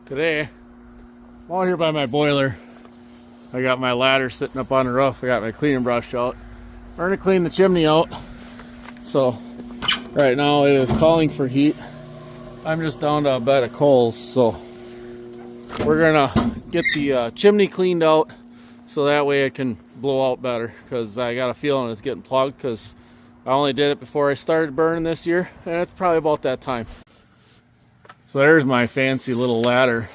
Today, I'm out here by my boiler. I got my ladder sitting up on the roof. I got my cleaning brush out. We're gonna clean the chimney out. So right now it is calling for heat. I'm just down to a bed of coals, so we're gonna get the chimney cleaned out so that way it can blow out better, because I got a feeling it's getting plugged because I only did it before I started burning this year, and it's probably about that time. So there's my fancy little ladder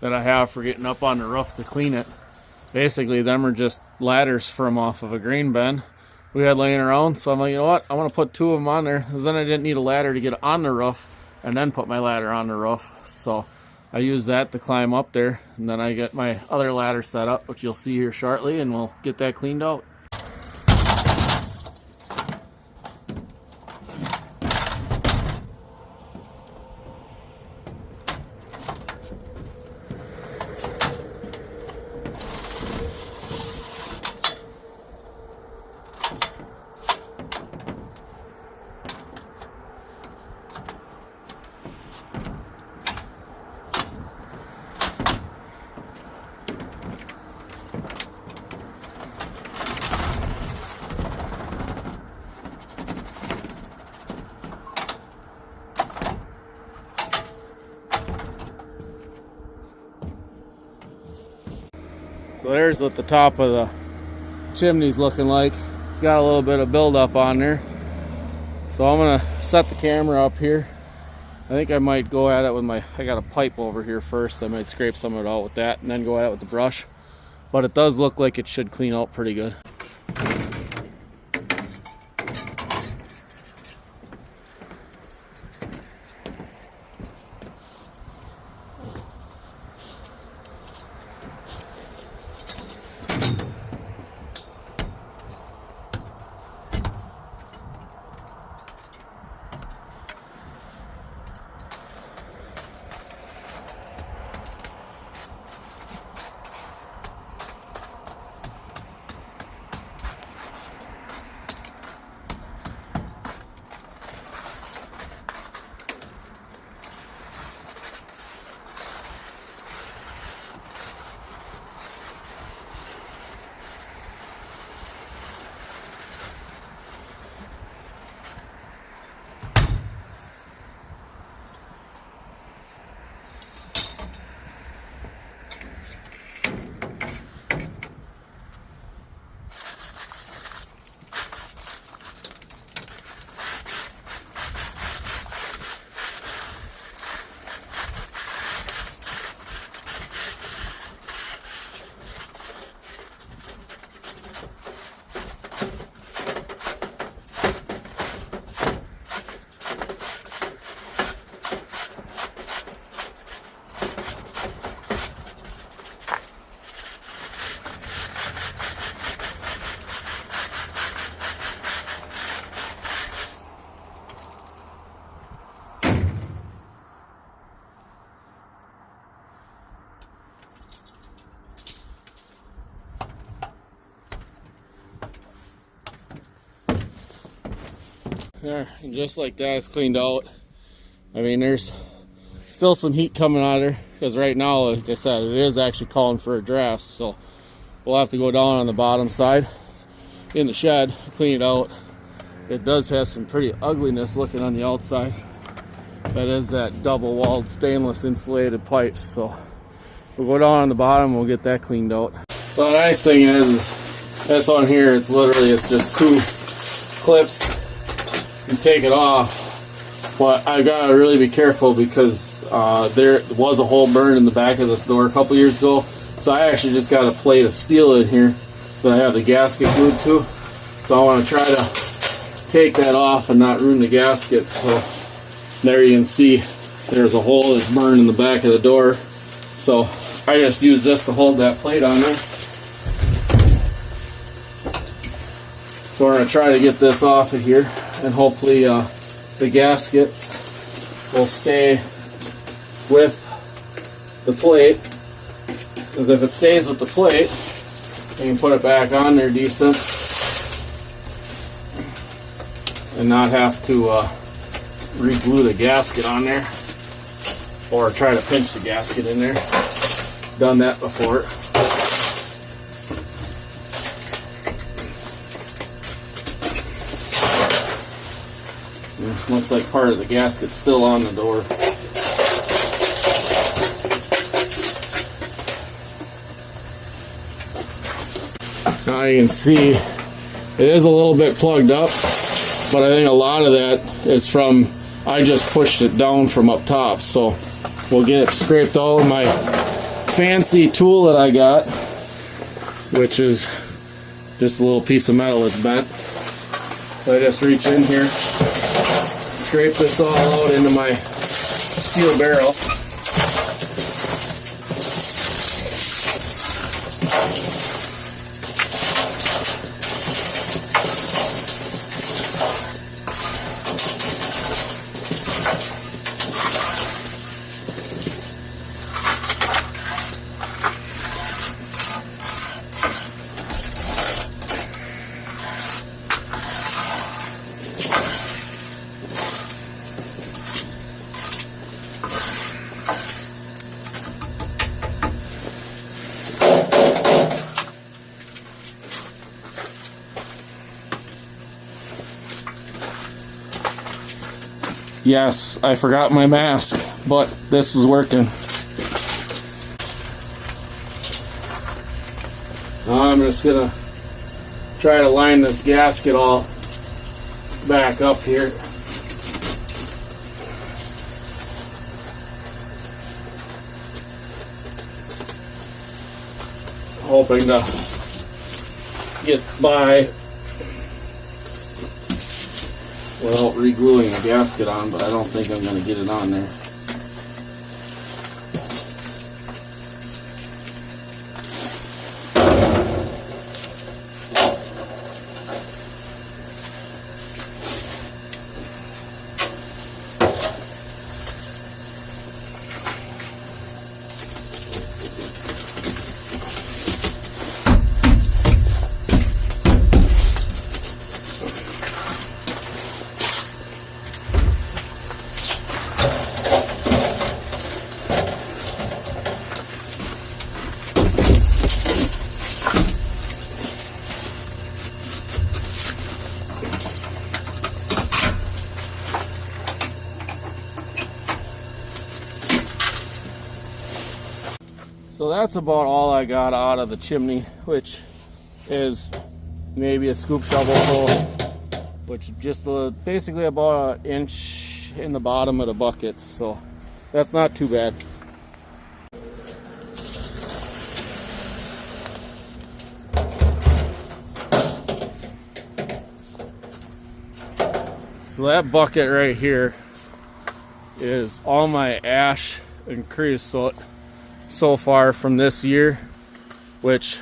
that I have for getting up on the roof to clean it. Basically, them are just ladders from off of a grain bin we had laying around. So I'm like, you know what? I want to put two of them on there, because then I didn't need a ladder to get on the roof and then put my ladder on the roof. So I use that to climb up there, and then I get my other ladder set up, which you'll see here shortly, and we'll get that cleaned out. So there's what the top of the chimney's looking like. It's got a little bit of buildup on there. So I'm gonna set the camera up here. I think I might go at it with I got a pipe over here first. I might scrape some of it out with that and then go at it with the brush. But it does look like it should clean out pretty good. There, and just like that, it's cleaned out. I mean, there's still some heat coming out of there, because right now, like I said, it is actually calling for a draft. So we'll have to go down on the bottom side in the shed, clean it out. It does have some pretty ugliness looking on the outside. That is that double-walled stainless insulated pipes. So we'll go down on the bottom, we'll get that cleaned out. So the nice thing is this one here, it's just two clips. You take it off, but I gotta really be careful, because there was a hole burned in the back of this door a couple years ago. So I actually just got a plate of steel in here that I have the gasket glued to. So I want to try to take that off and not ruin the gasket. So there you can see there's a hole that's burned in the back of the door. So I just use this to hold that plate on there. So we're going to try to get this off of here, and hopefully the gasket will stay with the plate, because if it stays with the plate, you can put it back on there decent and not have to re-glue the gasket on there. or try to pinch the gasket in there. Done that before. Looks like part of the gasket's still on the door. Now you can see it is a little bit plugged up, but I think a lot of that is from I just pushed it down from up top. So we'll get it scraped out with my fancy tool that I got, which is just a little piece of metal that's bent. So I just reach in here, scrape this all out into my steel barrel. Yes, I forgot my mask, but this is working. Now I'm just gonna try to line this gasket all back up here. Hoping to get by without re-gluing the gasket on, but I don't think I'm going to get it on there. So that's about all I got out of the chimney, which is maybe a scoop shovel full, which just basically about an inch in the bottom of the bucket. So that's not too bad. So that bucket right here is all my ash and creosote so far from this year, which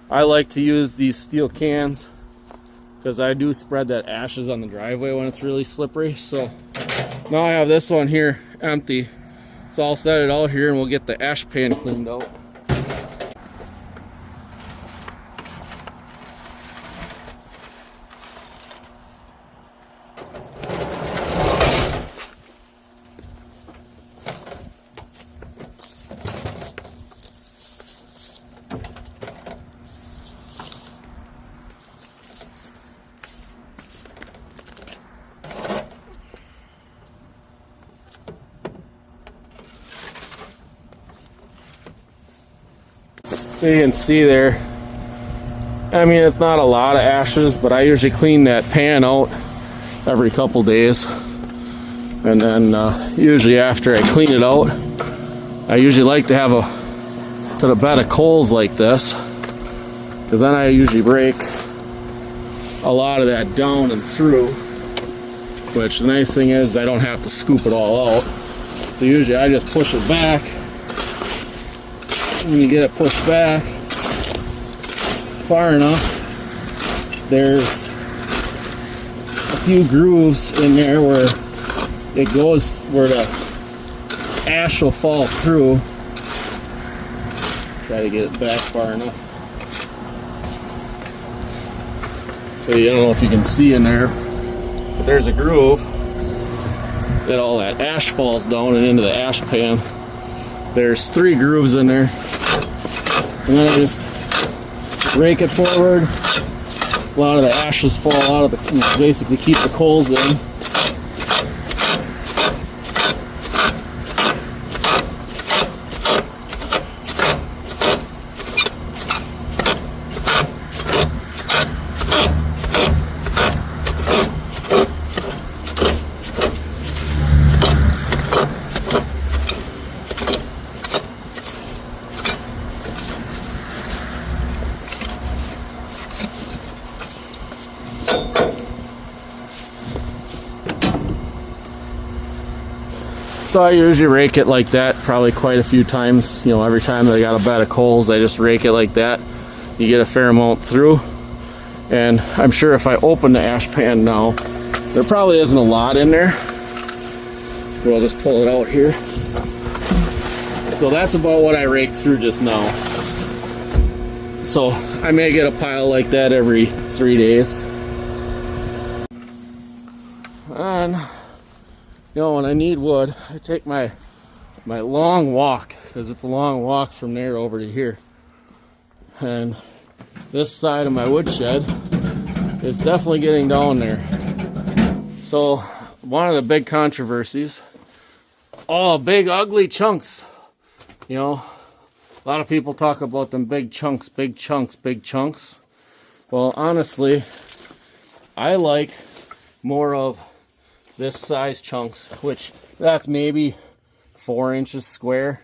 I like to use these steel cans because I do spread that ashes on the driveway when it's really slippery. So now I have this one here empty, so I'll set it out here and we'll get the ash pan cleaned out. So you can see there, I mean, it's not a lot of ashes, but I usually clean that pan out every couple days. And then usually after I clean it out, I usually like to have a bed of coals like this, because then I usually break a lot of that down and through, which the nice thing is I don't have to scoop it all out. So usually I just push it back. When you get it pushed back far enough, there's a few grooves in there where it goes, where the ash will fall through. Try to get it back far enough. So I don't know if you can see in there, but there's a groove. that all that ash falls down and into the ash pan. There's 3 grooves in there. And then I just rake it forward. A lot of the ashes fall out of the, basically keep the coals in. So I usually rake it like that probably quite a few times. You know, every time I got a bed of coals, I just rake it like that. You get a fair amount through. And I'm sure if I open the ash pan now, there probably isn't a lot in there. We'll just pull it out here. So that's about what I raked through just now. So I may get a pile like that every 3 days. And you know, when I need wood, I take my long walk, because it's a long walk from there over to here. And this side of my woodshed is definitely getting down there. So one of the big controversies, oh, big ugly chunks. You know, a lot of people talk about them big chunks, big chunks, big chunks. Well, honestly, I like more of this size chunks, which that's maybe 4 inches square.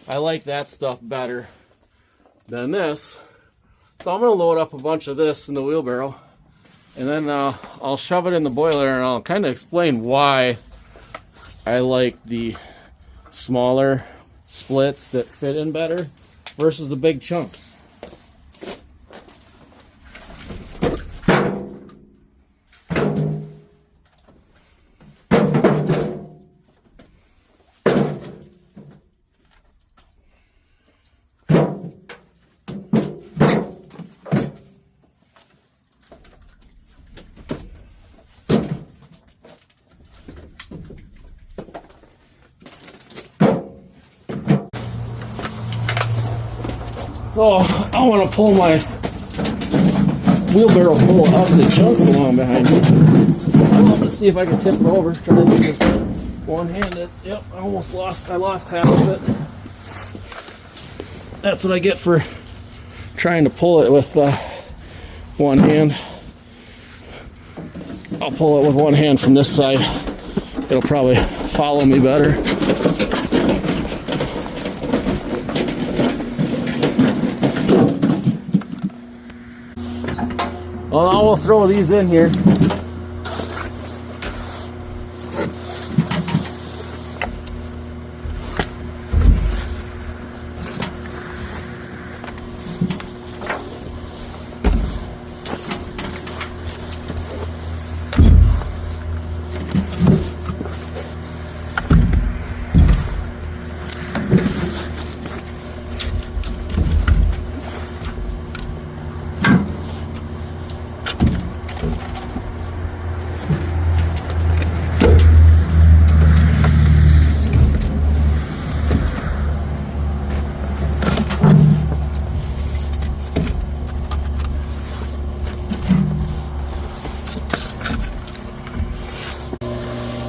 I like that stuff better than this. So I'm going to load up a bunch of this in the wheelbarrow, and then I'll shove it in the boiler, and I'll kind of explain why I like the smaller splits that fit in better versus the big chunks. Oh, I want to pull my wheelbarrow full of ugly chunks along behind me. I'm going to see if I can tip it over. Try to do this one-handed. Yep, I lost half of it. That's what I get for trying to pull it with one hand. I'll pull it with one hand from this side. It'll probably follow me better. Well, now we'll throw these in here.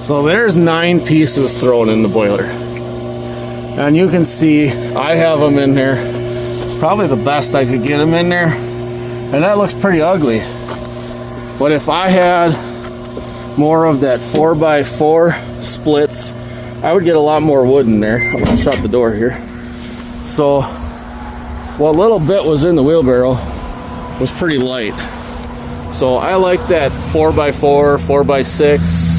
So there's 9 pieces thrown in the boiler. And you can see I have them in there. Probably the best I could get them in there. And that looks pretty ugly. But if I had more of that 4x4 splits, I would get a lot more wood in there. I'm gonna shut the door here. So what little bit was in the wheelbarrow was pretty light. So I like that 4x4, 4x6,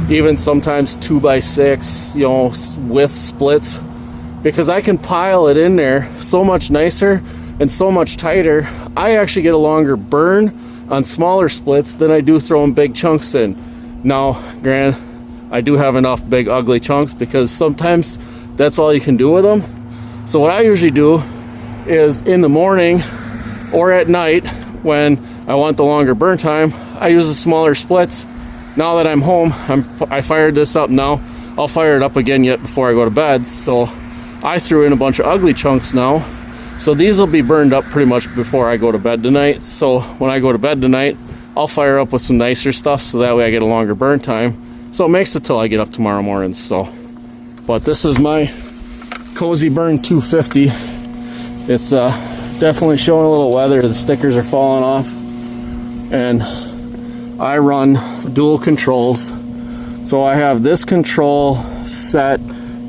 even sometimes 2x6, you know, with splits, because I can pile it in there so much nicer and so much tighter. I actually get a longer burn on smaller splits than I do throwing big chunks in. Now, granted, I do have enough big ugly chunks because sometimes that's all you can do with them. So what I usually do is in the morning or at night when I want the longer burn time, I use the smaller splits now that I'm home, I fired this up now. I'll fire it up again yet before I go to bed. So I threw in a bunch of ugly chunks now. So these will be burned up pretty much before I go to bed tonight. So when I go to bed tonight, I'll fire up with some nicer stuff so that way I get a longer burn time. So it makes it till I get up tomorrow morning. So, but this is my Cozy Burn 250. It's definitely showing a little weather. The stickers are falling off. And I run dual controls. So I have this control set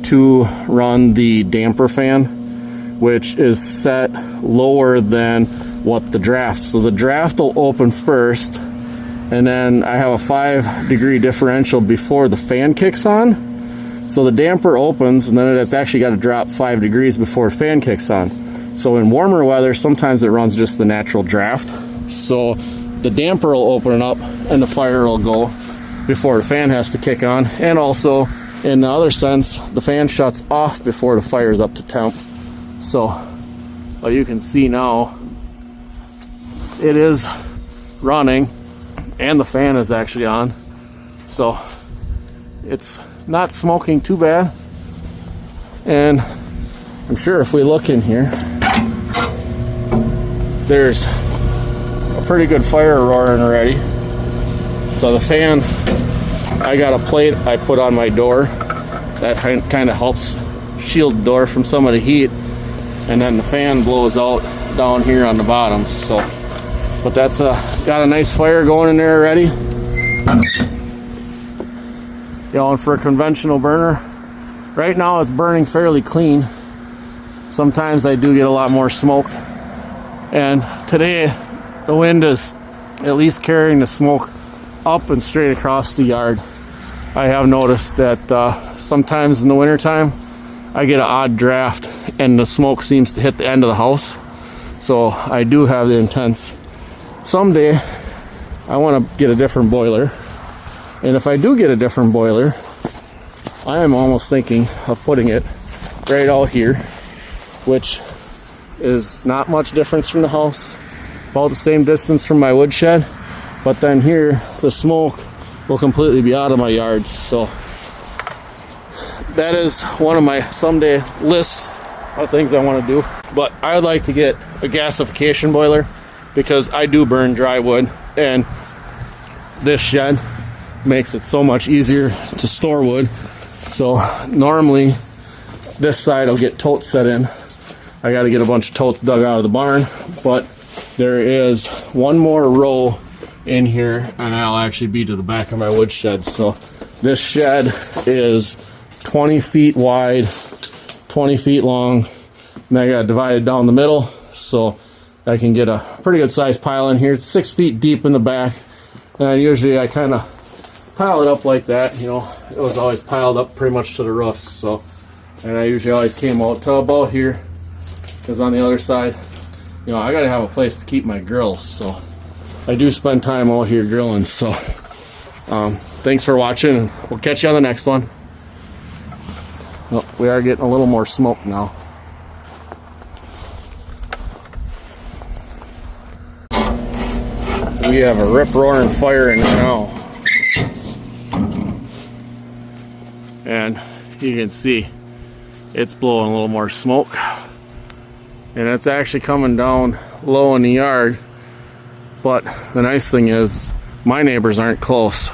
to run the damper fan, which is set lower than what the draft. So the draft will open first, and then I have a 5-degree differential before the fan kicks on. So the damper opens, and then it's actually got to drop 5 degrees before the fan kicks on. So in warmer weather, sometimes it runs just the natural draft. So the damper will open up and the fire will go before the fan has to kick on. And also, in the other sense, the fan shuts off before the fire is up to temp. So, well, you can see now, it is running and the fan is actually on. So, it's not smoking too bad. And I'm sure if we look in here, there's a pretty good fire roaring already. So the fan, I got a plate I put on my door that kind of helps shield the door from some of the heat, and then the fan blows out down here on the bottom. So, but that's got a nice fire going in there already. Going for a conventional burner. Right now it's burning fairly clean. Sometimes I do get a lot more smoke, and today the wind is at least carrying the smoke up and straight across the yard. I have noticed that sometimes in the wintertime I get an odd draft and the smoke seems to hit the end of the house. So I do have the intents. Someday I want to get a different boiler. And if I do get a different boiler, I am almost thinking of putting it right out here, which is not much difference from the house. About the same distance from my woodshed. But then here, the smoke will completely be out of my yard. So that is one of my someday lists of things I want to do. But I would like to get a gasification boiler because I do burn dry wood, and this shed makes it so much easier to store wood. So normally this side will get totes set in. I got to get a bunch of totes dug out of the barn, but there is one more row in here, and I'll actually be to the back of my woodshed. So this shed is 20 feet wide, 20 feet long, and I got it divided down the middle so I can get a pretty good sized pile in here. It's 6 feet deep in the back, and usually I kind of pile it up like that. You know, it was always piled up pretty much to the roofs. So, and I usually always came out to about here, because on the other side, you know, I got to have a place to keep my grills. So I do spend time out here grilling. So thanks for watching, and we'll catch you on the next one. Well, we are getting a little more smoke now. We have a rip-roaring fire in there now. And you can see it's blowing a little more smoke. And it's actually coming down low in the yard. But the nice thing is my neighbors aren't close.